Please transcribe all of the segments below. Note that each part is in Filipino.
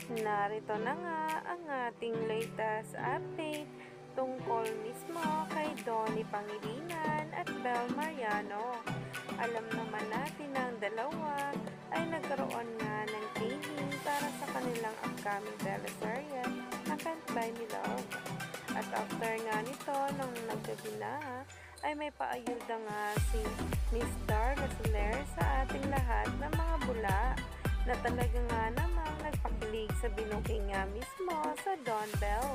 Narito na nga ang ating latest update tungkol mismo kay Donnie Pangilinan at Bel Mariano. Alam naman natin na ang dalawa ay nagkaroon nga ng taping para sa kanilang upcoming teleserye na Can't Buy Me Love. At after nga nito, nung naggabi na, ay may paayuda nga si Miss Darla Soler sa ating lahat ng mga bula na talaga nga namang nagpakilig sa binuking nga mismo sa Don Bell.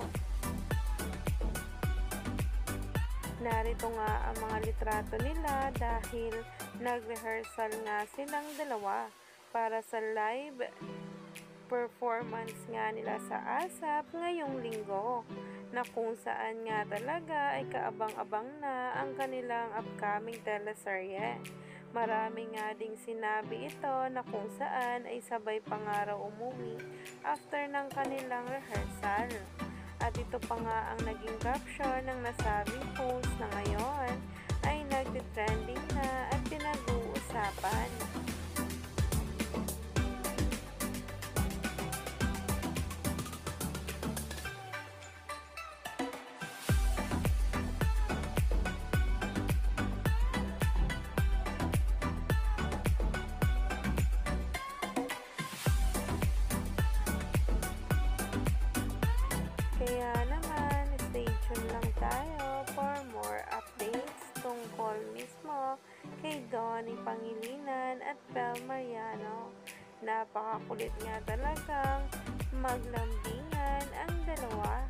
Narito nga ang mga litrato nila dahil nag-rehearsal nga silang dalawa para sa live performance nga nila sa ASAP ngayong linggo na kung saan nga talaga ay kaabang-abang na ang kanilang upcoming teleserye. Marami nga ding sinabi ito na kung saan ay sabay pa nga raw umuwi after ng kanilang rehearsal. At ito pa nga ang naging caption ng nasabing post na ngayon ay nagtitrending na at pinag-uusapan. Kaya naman, stay tuned lang tayo for more updates tungkol mismo kay Donnie Pangilinan at Bel Mariano. Napakakulit nga talagang maglambingan ang dalawa.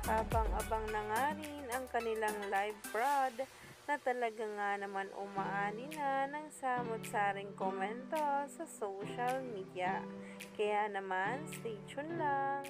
Abang-abang na nga rin ang kanilang live prod na talaga nga naman umaani na ng samot-saring komento sa social media. Kaya naman, stay tuned lang.